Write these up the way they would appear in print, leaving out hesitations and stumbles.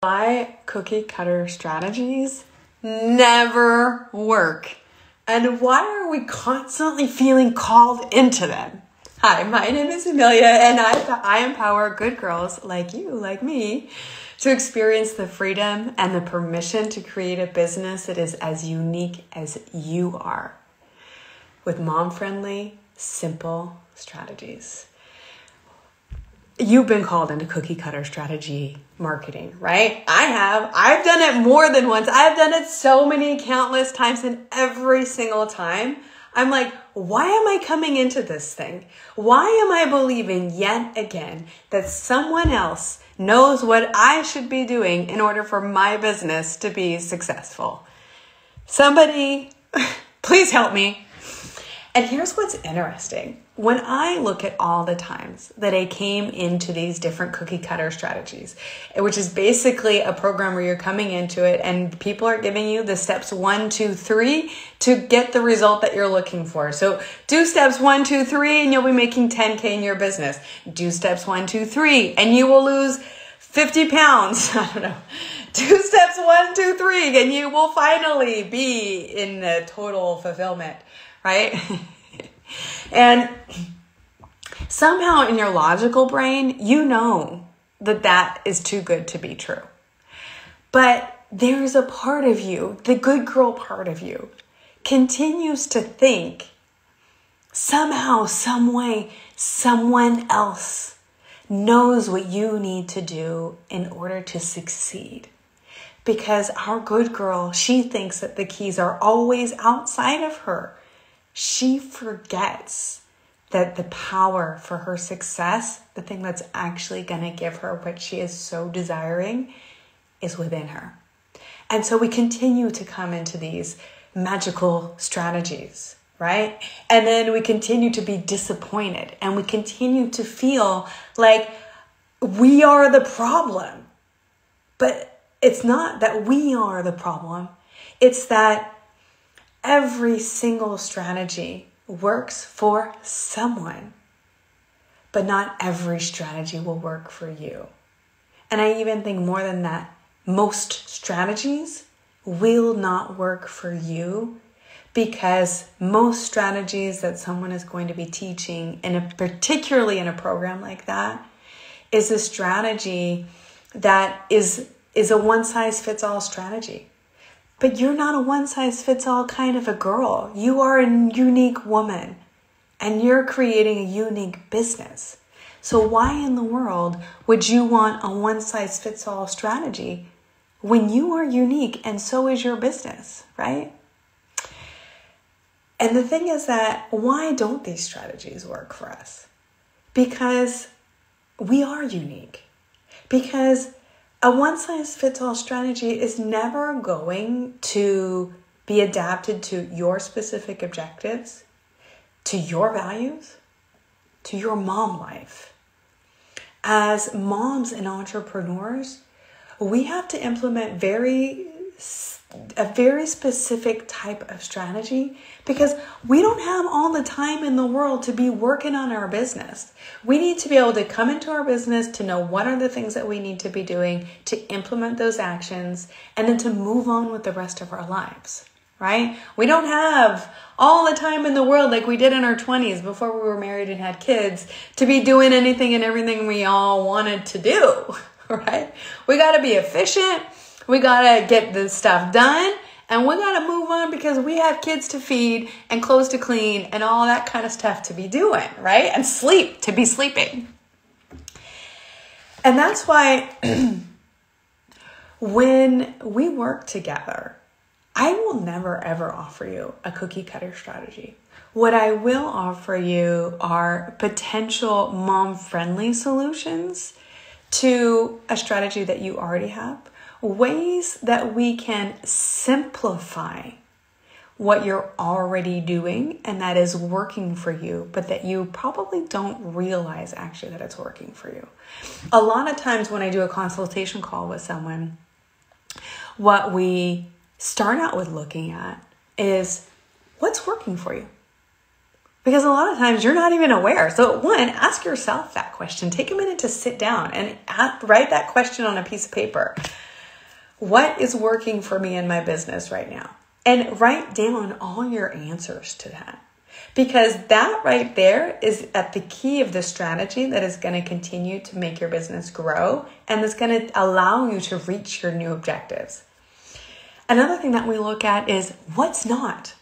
Why cookie cutter strategies never work, and why are we constantly feeling called into them? Hi, my name is Emilia, and I empower good girls like you, like me, to experience the freedom and the permission to create a business that is as unique as you are, with mom-friendly, simple strategies. You've been called into cookie cutter strategy marketing, right? I have. I've done it more than once. I've done it so many countless times, and every single time I'm like, why am I coming into this thing? Why am I believing yet again that someone else knows what I should be doing in order for my business to be successful? Somebody, please help me. And here's what's interesting. When I look at all the times that I came into these different cookie cutter strategies, which is basically a program where you're coming into it and people are giving you the steps 1, 2, 3 to get the result that you're looking for. So do steps 1, 2, 3 and you'll be making 10K in your business. Do steps 1, 2, 3 and you will lose 50 pounds. I don't know. Do steps 1, 2, 3 and you will finally be in the total fulfillment. Right? And somehow in your logical brain, you know that that is too good to be true. But there's a part of you, the good girl part of you, continues to think somehow, some way, someone else knows what you need to do in order to succeed. Because our good girl, she thinks that the keys are always outside of her. She forgets that the power for her success, the thing that's actually going to give her what she is so desiring, is within her. And so we continue to come into these magical strategies, right? And then we continue to be disappointed and we continue to feel like we are the problem. But it's not that we are the problem. It's that every single strategy works for someone, but not every strategy will work for you. And I even think more than that, most strategies will not work for you because most strategies that someone is going to be teaching, particularly in a program like that, is a strategy that is a one-size-fits-all strategy. But you're not a one-size-fits-all kind of a girl. You are a unique woman and you're creating a unique business. So why in the world would you want a one-size-fits-all strategy when you are unique and so is your business, right? And the thing is that why don't these strategies work for us? Because we are unique. Because a one-size-fits-all strategy is never going to be adapted to your specific objectives, to your values, to your mom life. As moms and entrepreneurs, we have to implement a very specific type of strategy because we don't have all the time in the world to be working on our business. We need to be able to come into our business to know what are the things that we need to be doing to implement those actions and then to move on with the rest of our lives, right? We don't have all the time in the world like we did in our 20s before we were married and had kids to be doing anything and everything we all wanted to do, right? We got to be efficient. We got to get this stuff done and we got to move on because we have kids to feed and clothes to clean and all that kind of stuff to be doing, right? And sleep, to be sleeping. And that's why when we work together, I will never ever offer you a cookie cutter strategy. What I will offer you are potential mom-friendly solutions to a strategy that you already have. Ways that we can simplify what you're already doing and that is working for you, but that you probably don't realize actually that it's working for you. A lot of times when I do a consultation call with someone, what we start out with looking at is what's working for you. Because a lot of times you're not even aware. So one, ask yourself that question. Take a minute to sit down and write that question on a piece of paper. what is working for me in my business right now? And write down all your answers to that. Because that right there is at the key of the strategy that is going to continue to make your business grow and is going to allow you to reach your new objectives. Another thing that we look at is what's not.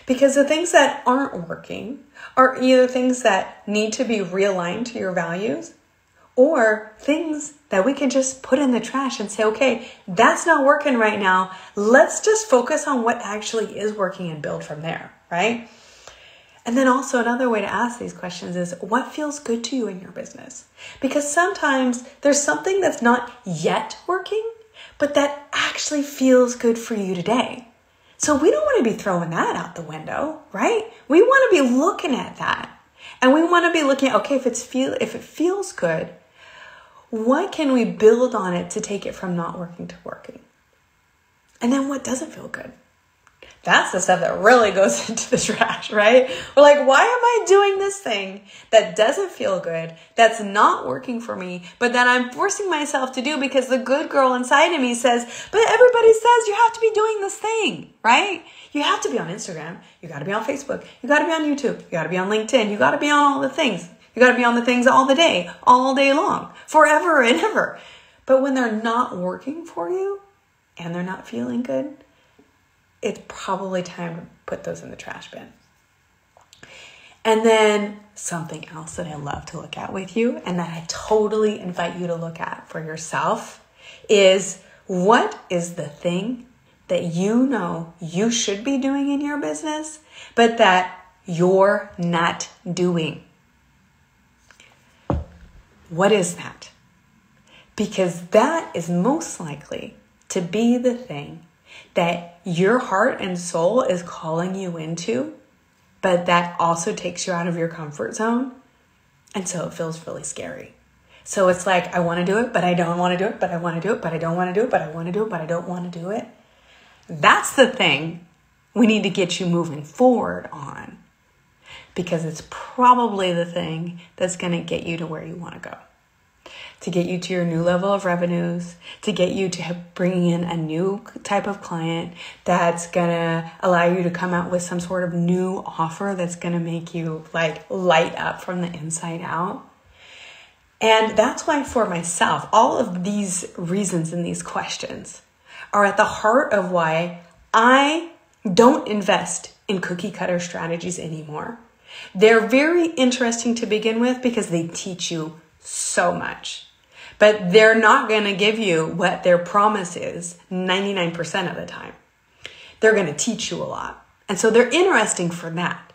Because the things that aren't working are either things that need to be realigned to your values or things that we can just put in the trash and say, okay, that's not working right now. Let's just focus on what actually is working and build from there, right? And then also another way to ask these questions is what feels good to you in your business? Because sometimes there's something that's not yet working, but that actually feels good for you today. So we don't want to be throwing that out the window, right? We want to be looking at that. And we want to be looking at, okay, if it feels good, what can we build on it to take it from not working to working? And then what doesn't feel good? That's the stuff that really goes into the trash, right? We're like, why am I doing this thing that doesn't feel good, that's not working for me, but that I'm forcing myself to do because the good girl inside of me says, but everybody says you have to be doing this thing, right? You have to be on Instagram. You got to be on Facebook. You got to be on YouTube. You got to be on LinkedIn. You got to be on all the things. You got to be on the things all day long, forever and ever. But when they're not working for you and they're not feeling good, it's probably time to put those in the trash bin. And then something else that I love to look at with you and that I totally invite you to look at for yourself is what is the thing that you know you should be doing in your business, but that you're not doing? What is that? Because that is most likely to be the thing that your heart and soul is calling you into, but that also takes you out of your comfort zone. And so it feels really scary. So it's like, I want to do it, but I don't want to do it, but I want to do it, but I don't want to do it, but I want to do it, but I don't want to do it. That's the thing we need to get you moving forward on, because it's probably the thing that's going to get you to where you want to go. To get you to your new level of revenues, to get you to bringing in a new type of client that's going to allow you to come out with some sort of new offer that's going to make you like light up from the inside out. And that's why for myself, all of these reasons and these questions are at the heart of why I don't invest in cookie cutter strategies anymore. They're very interesting to begin with because they teach you so much. But they're not going to give you what their promise is 99% of the time. They're going to teach you a lot. And so they're interesting for that.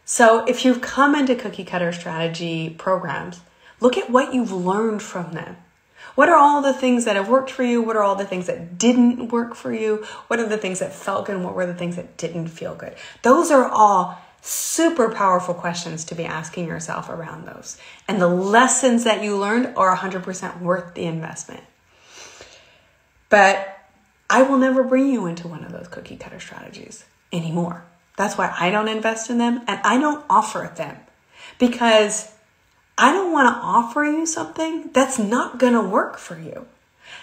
So if you've come into cookie cutter strategy programs, look at what you've learned from them. What are all the things that have worked for you? What are all the things that didn't work for you? What are the things that felt good? And what were the things that didn't feel good? Those are all super powerful questions to be asking yourself around those. And the lessons that you learned are 100% worth the investment. But I will never bring you into one of those cookie cutter strategies anymore. That's why I don't invest in them and I don't offer them, because I don't want to offer you something that's not going to work for you.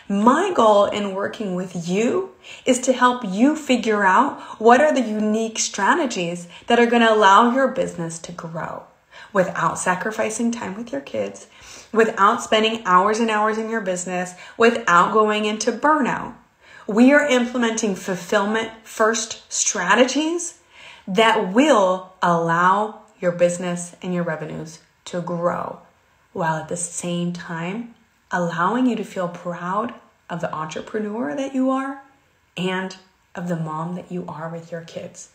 My goal in working with you is to help you figure out what are the unique strategies that are going to allow your business to grow without sacrificing time with your kids, without spending hours and hours in your business, without going into burnout. We are implementing fulfillment first strategies that will allow your business and your revenues to grow, while at the same time allowing you to feel proud of the entrepreneur that you are and of the mom that you are with your kids,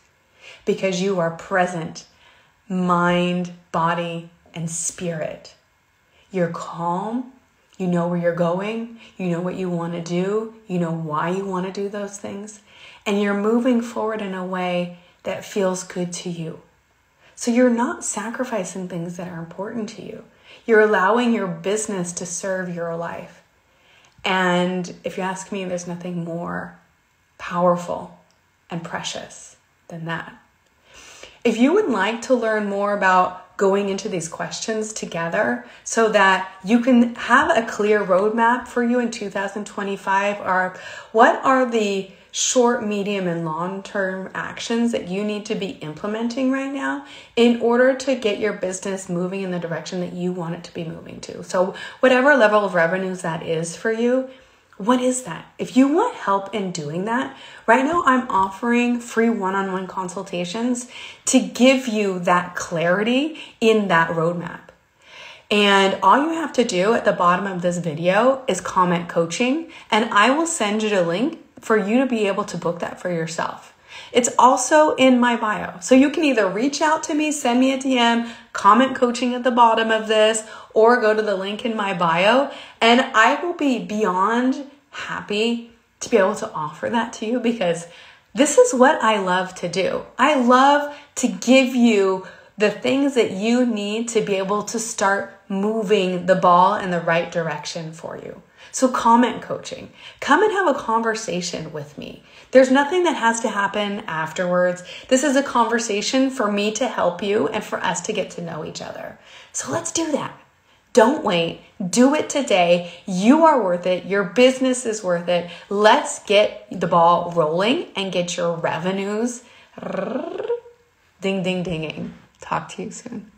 because you are present, mind, body, and spirit. You're calm. You know where you're going. You know what you want to do. You know why you want to do those things. And you're moving forward in a way that feels good to you. So you're not sacrificing things that are important to you. You're allowing your business to serve your life. And if you ask me, there's nothing more powerful and precious than that. If you would like to learn more about going into these questions together so that you can have a clear roadmap for you in 2025, or what are the short, medium, and long-term actions that you need to be implementing right now in order to get your business moving in the direction that you want it to be moving to. So whatever level of revenues that is for you, what is that? If you want help in doing that, right now I'm offering free one-on-one consultations to give you that clarity in that roadmap. And all you have to do at the bottom of this video is comment coaching, and I will send you the link for you to be able to book that for yourself. It's also in my bio. So you can either reach out to me, send me a DM, comment coaching at the bottom of this, or go to the link in my bio. And I will be beyond happy to be able to offer that to you, because this is what I love to do. I love to give you the things that you need to be able to start moving the ball in the right direction for you. So comment coaching, come and have a conversation with me. There's nothing that has to happen afterwards. This is a conversation for me to help you and for us to get to know each other. So let's do that. Don't wait. Do it today. You are worth it. Your business is worth it. Let's get the ball rolling and get your revenues ding, ding, dinging. Talk to you soon.